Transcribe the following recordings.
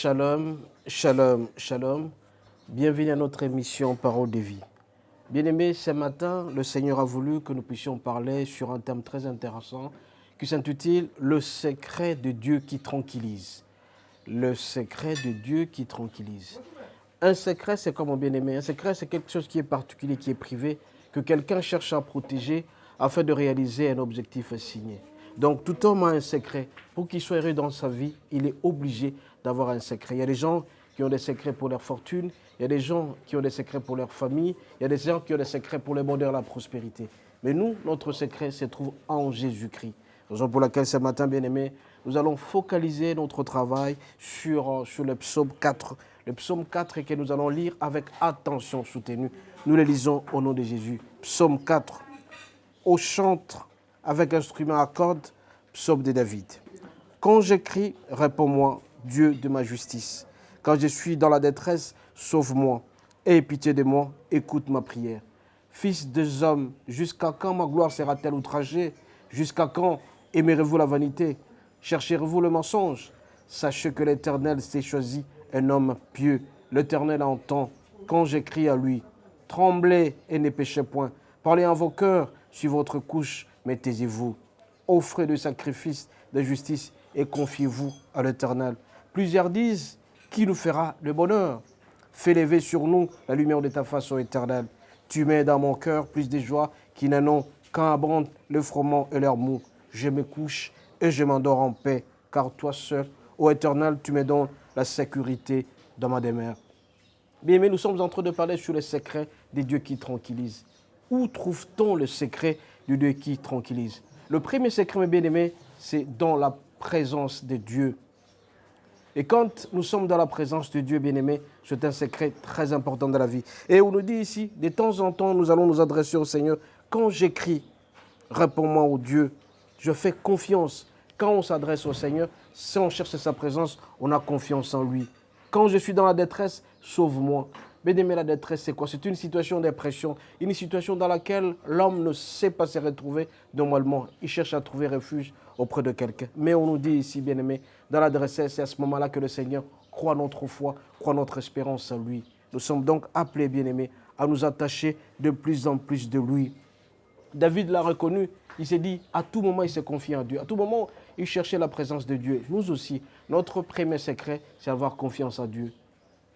Shalom, shalom, shalom. Bienvenue à notre émission Parole de vie. Bien-aimés, ce matin, le Seigneur a voulu que nous puissions parler sur un thème très intéressant qui s'intitule « Le secret de Dieu qui tranquillise ». Le secret de Dieu qui tranquillise. Un secret, c'est comme un bien-aimé. Un secret, c'est quelque chose qui est particulier, qui est privé, que quelqu'un cherche à protéger afin de réaliser un objectif assigné. Donc, tout homme a un secret. Pour qu'il soit heureux dans sa vie, il est obligé d'avoir un secret. Il y a des gens qui ont des secrets pour leur fortune, il y a des gens qui ont des secrets pour leur famille, il y a des gens qui ont des secrets pour le bonheur et la prospérité. Mais nous, notre secret se trouve en Jésus-Christ. Raison pour laquelle ce matin, bien-aimés, nous allons focaliser notre travail sur le psaume 4. Le psaume 4 que nous allons lire avec attention soutenue. Nous le lisons au nom de Jésus. Psaume 4. Au chantre avec instrument à cordes, psaume de David. Quand j'écris, réponds-moi, Dieu de ma justice. Quand je suis dans la détresse, sauve-moi. Aie pitié de moi, écoute ma prière. Fils des hommes, jusqu'à quand ma gloire sera-t-elle outragée? Jusqu'à quand aimerez-vous la vanité? Chercherez-vous le mensonge? Sachez que l'Éternel s'est choisi un homme pieux. L'Éternel entend quand j'écris à lui. Tremblez et ne péchez point. Parlez en vos cœurs sur votre couche, mais taisez-vous. Offrez le sacrifice de justice et confiez-vous à l'Éternel. Plusieurs disent, qui nous fera le bonheur? Fais lever sur nous la lumière de ta face, ô Éternel. Tu mets dans mon cœur plus de joie qui n'en ont quand abondent le froment et leur mou. Je me couche et je m'endors en paix, car toi seul, ô Éternel, tu me donnes la sécurité dans ma demeure. Bien aimé, nous sommes en train de parler sur les secrets des dieux qui tranquillisent. Où trouve-t-on le secret du Dieu qui tranquillise? Le premier secret, mes bien-aimés, c'est dans la présence de Dieu. Et quand nous sommes dans la présence de Dieu, bien-aimé, c'est un secret très important de la vie. Et on nous dit ici, de temps en temps, nous allons nous adresser au Seigneur. Quand j'écris, réponds-moi au Dieu. Je fais confiance. Quand on s'adresse au Seigneur, si on cherche sa présence, on a confiance en lui. Quand je suis dans la détresse, sauve-moi. Bien-aimé, la détresse, c'est quoi? C'est une situation de pression, une situation dans laquelle l'homme ne sait pas se retrouver normalement. Il cherche à trouver refuge auprès de quelqu'un. Mais on nous dit ici, bien-aimé, dans la détresse, c'est à ce moment-là que le Seigneur croit notre foi, croit notre espérance en lui. Nous sommes donc appelés, bien-aimés, à nous attacher de plus en plus de lui. David l'a reconnu, il s'est dit, à tout moment, il s'est confié en Dieu. À tout moment, il cherchait la présence de Dieu. Nous aussi, notre premier secret, c'est avoir confiance en Dieu.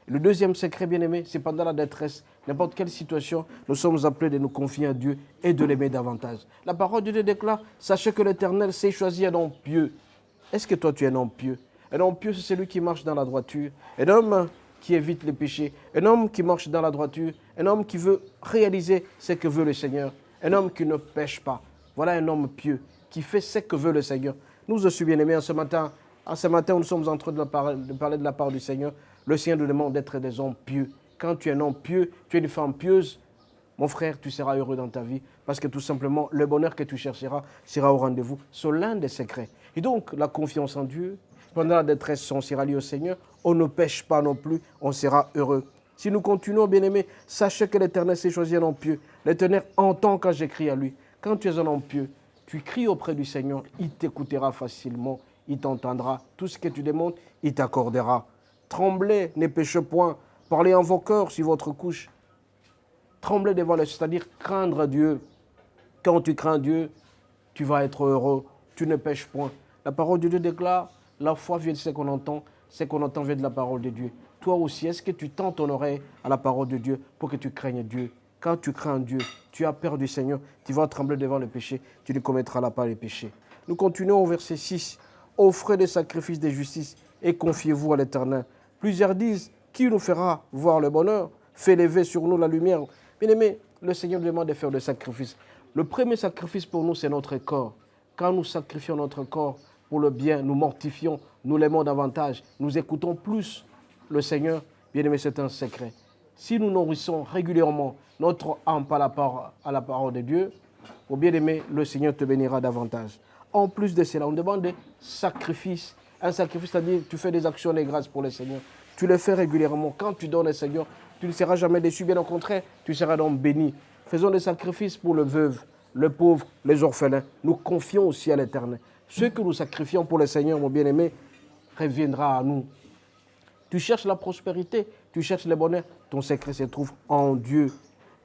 Le deuxième secret, bien-aimé, c'est pendant la détresse, n'importe quelle situation, nous sommes appelés de nous confier à Dieu et de l'aimer davantage. La parole de Dieu déclare, sachez que l'Éternel s'est choisi un homme pieux. Est-ce que toi, tu es un homme pieux? Un homme pieux, c'est celui qui marche dans la droiture. Un homme qui évite les péchés. Un homme qui marche dans la droiture. Un homme qui veut réaliser ce que veut le Seigneur. Un homme qui ne pêche pas. Voilà un homme pieux qui fait ce que veut le Seigneur. Nous aussi, bien-aimés, ce matin, nous sommes en train de parler de la part du Seigneur. Le Seigneur nous demande d'être des hommes pieux. Quand tu es un homme pieux, tu es une femme pieuse, mon frère, tu seras heureux dans ta vie parce que tout simplement, le bonheur que tu chercheras sera au rendez-vous. C'est l'un des secrets. Et donc, la confiance en Dieu, pendant la détresse, on sera lié au Seigneur. On ne pêche pas non plus, on sera heureux. Si nous continuons, bien-aimés, sachez que l'Éternel s'est choisi un homme pieux. L'Éternel entend quand j'écris à lui. Quand tu es un homme pieux, tu cries auprès du Seigneur, il t'écoutera facilement, il t'entendra. Tout ce que tu demandes, il t'accordera. Tremblez, ne péchez point. Parlez en vos cœurs sur votre couche. Tremblez devant le, c'est-à-dire craindre Dieu. Quand tu crains Dieu, tu vas être heureux. Tu ne pêches point. La parole de Dieu déclare, la foi vient de ce qu'on entend vient de la parole de Dieu. Toi aussi, est-ce que tu tends ton oreille à la parole de Dieu pour que tu craignes Dieu? Quand tu crains Dieu, tu as peur du Seigneur, tu vas trembler devant le péché, tu ne commettras pas les péchés. Nous continuons au verset 6. Offrez des sacrifices de justice et confiez-vous à l'Éternel. Plusieurs disent, qui nous fera voir le bonheur? Fais lever sur nous la lumière. Bien-aimé, le Seigneur nous demande de faire des sacrifices. Le premier sacrifice pour nous, c'est notre corps. Quand nous sacrifions notre corps pour le bien, nous mortifions, nous l'aimons davantage, nous écoutons plus le Seigneur. Bien-aimé, c'est un secret. Si nous nourrissons régulièrement notre âme à la parole de Dieu, pour bien-aimé, le Seigneur te bénira davantage. En plus de cela, on demande des sacrifices. Un sacrifice, c'est-à-dire tu fais des actions de grâce pour le Seigneur. Tu le fais régulièrement. Quand tu donnes au Seigneur, tu ne seras jamais déçu. Bien au contraire, tu seras donc béni. Faisons des sacrifices pour le veuve, le pauvre, les orphelins. Nous confions aussi à l'Éternel. Ce que nous sacrifions pour le Seigneur, mon bien-aimé, reviendra à nous. Tu cherches la prospérité, tu cherches le bonheur. Ton secret se trouve en Dieu.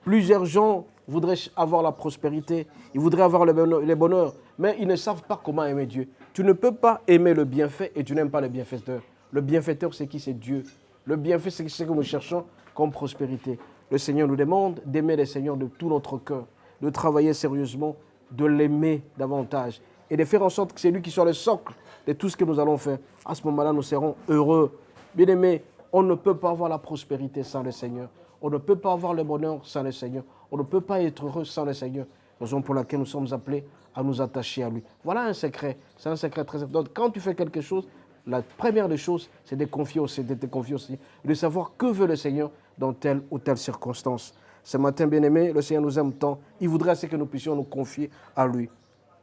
Plusieurs gens voudraient avoir la prospérité, ils voudraient avoir le bonheur, mais ils ne savent pas comment aimer Dieu. Tu ne peux pas aimer le bienfait et tu n'aimes pas le bienfaiteur. Le bienfaiteur, c'est qui? C'est Dieu. Le bienfait, c'est ce que nous cherchons comme prospérité. Le Seigneur nous demande d'aimer le Seigneur de tout notre cœur, de travailler sérieusement, de l'aimer davantage et de faire en sorte que c'est lui qui soit le socle de tout ce que nous allons faire. À ce moment-là, nous serons heureux. Bien-aimés, on ne peut pas avoir la prospérité sans le Seigneur. On ne peut pas avoir le bonheur sans le Seigneur. On ne peut pas être heureux sans le Seigneur. Raison pour laquelle nous sommes appelés à nous attacher à lui. Voilà un secret. C'est un secret très important. Quand tu fais quelque chose, la première des choses, c'est de confier aussi, de te confier aussi, de savoir que veut le Seigneur dans telle ou telle circonstance. Ce matin, bien-aimé, le Seigneur nous aime tant. Il voudrait assez que nous puissions nous confier à lui.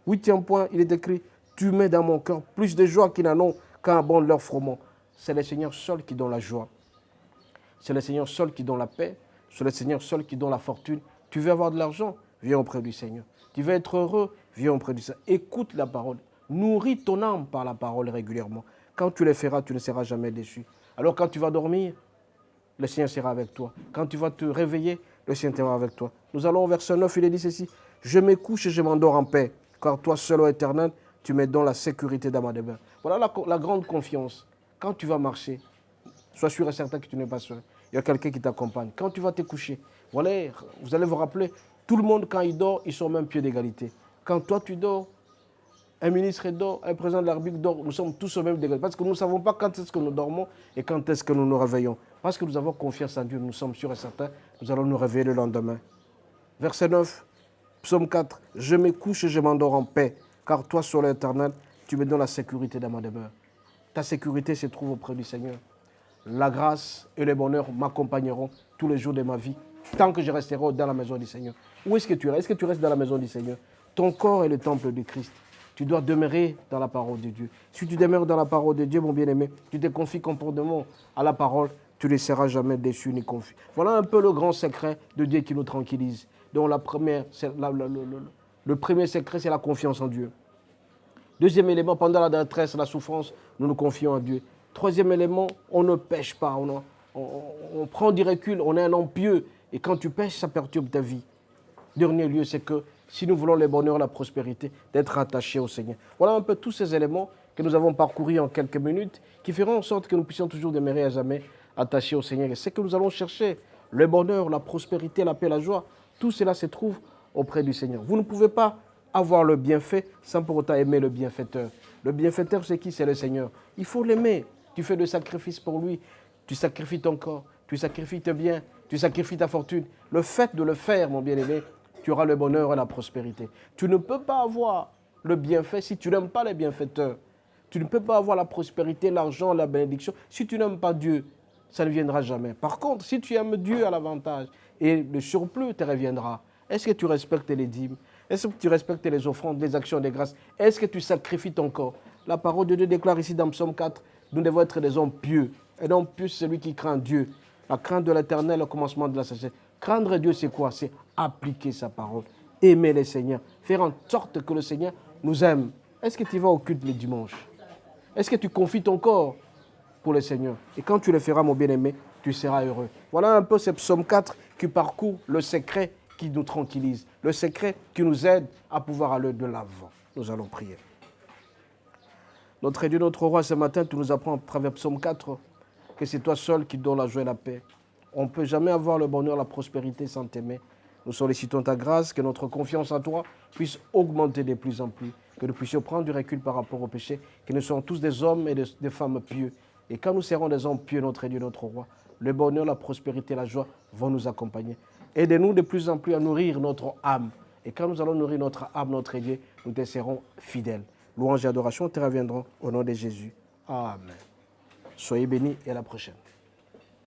8e point, il est écrit, tu mets dans mon cœur plus de joie qu'ils n'en ont quand abondent leurs froment. C'est le Seigneur seul qui donne la joie. C'est le Seigneur seul qui donne la paix. C'est le Seigneur seul qui donne la fortune. Tu veux avoir de l'argent? Viens auprès du Seigneur. Tu veux être heureux? Viens auprès du Seigneur. Écoute la parole. Nourris ton âme par la parole régulièrement. Quand tu le feras, tu ne seras jamais déçu. Alors quand tu vas dormir, le Seigneur sera avec toi. Quand tu vas te réveiller, le Seigneur sera avec toi. Nous allons au verset 9, il est dit ceci. Je me couche et je m'endors en paix, car toi seul, ô Éternel, tu mets dans la sécurité dans ma demeure. Voilà la grande confiance. Quand tu vas marcher, sois sûr et certain que tu n'es pas seul. Il y a quelqu'un qui t'accompagne. Quand tu vas te coucher, voilà, vous allez vous rappeler, tout le monde, quand il dort, ils sont au même pied d'égalité. Quand toi, tu dors, un ministre dort, un président de la République dort, nous sommes tous au même degré. Parce que nous ne savons pas quand est-ce que nous dormons et quand est-ce que nous nous réveillons. Parce que nous avons confiance en Dieu, nous sommes sûrs et certains, nous allons nous réveiller le lendemain. Verset 9, psaume 4, je me couche et je m'endors en paix, car toi, sur l'Éternel, tu me donnes la sécurité dans ma demeure. Ta sécurité se trouve auprès du Seigneur. La grâce et le bonheur m'accompagneront tous les jours de ma vie, tant que je resterai dans la maison du Seigneur. Où est-ce que tu restes? Est-ce que tu restes dans la maison du Seigneur? Ton corps est le temple du Christ. Tu dois demeurer dans la parole de Dieu. Si tu demeures dans la parole de Dieu, mon bien-aimé, tu te confies complètement à la parole, tu ne seras jamais déçu ni confus. Voilà un peu le grand secret de Dieu qui nous tranquillise. Donc le premier secret, c'est la confiance en Dieu. Deuxième élément, pendant la détresse, la souffrance, nous nous confions en Dieu. Troisième élément, on ne pêche pas, on prend du recul, on est un homme pieux. Et quand tu pêches, ça perturbe ta vie. Dernier lieu, c'est que si nous voulons le bonheur, la prospérité, d'être attachés au Seigneur. Voilà un peu tous ces éléments que nous avons parcourus en quelques minutes, qui feront en sorte que nous puissions toujours demeurer à jamais attachés au Seigneur. Et c'est que nous allons chercher le bonheur, la prospérité, la paix, la joie. Tout cela se trouve auprès du Seigneur. Vous ne pouvez pas avoir le bienfait sans pour autant aimer le bienfaiteur. Le bienfaiteur, c'est qui? C'est le Seigneur. Il faut l'aimer. Tu fais des sacrifices pour lui. Tu sacrifies ton corps, tu sacrifies tes biens, tu sacrifies ta fortune. Le fait de le faire, mon bien-aimé, tu auras le bonheur et la prospérité. Tu ne peux pas avoir le bienfait si tu n'aimes pas les bienfaiteurs. Tu ne peux pas avoir la prospérité, l'argent, la bénédiction si tu n'aimes pas Dieu. Ça ne viendra jamais. Par contre, si tu aimes Dieu à l'avantage et le surplus te reviendra, est-ce que tu respectes les dîmes? Est-ce que tu respectes les offrandes, les actions, les grâces? Est-ce que tu sacrifies ton corps? La parole de Dieu déclare ici dans Psaume 4, nous devons être des hommes pieux. Un homme pieux, c'est celui qui craint Dieu. La crainte de l'Éternel, le commencement de la sagesse. Craindre Dieu, c'est quoi? C'est appliquer sa parole, aimer le Seigneur, faire en sorte que le Seigneur nous aime. Est-ce que tu vas au culte le dimanche? Est-ce que tu confies ton corps pour le Seigneur? Et quand tu le feras, mon bien-aimé, tu seras heureux. Voilà un peu ce psaume 4 qui parcourt le secret qui nous tranquillise, le secret qui nous aide à pouvoir aller de l'avant. Nous allons prier. Notre Dieu, notre roi, ce matin, tu nous apprends à travers psaume 4 que c'est toi seul qui donnes la joie et la paix. On ne peut jamais avoir le bonheur, la prospérité sans t'aimer. Nous sollicitons ta grâce, que notre confiance en toi puisse augmenter de plus en plus, que nous puissions prendre du recul par rapport au péché, que nous soyons tous des hommes et des femmes pieux. Et quand nous serons des hommes pieux, notre Dieu, notre roi, le bonheur, la prospérité, la joie vont nous accompagner. Aidez-nous de plus en plus à nourrir notre âme. Et quand nous allons nourrir notre âme, notre Dieu, nous te serons fidèles. Louange et adoration te reviendront au nom de Jésus. Amen. Soyez bénis et à la prochaine.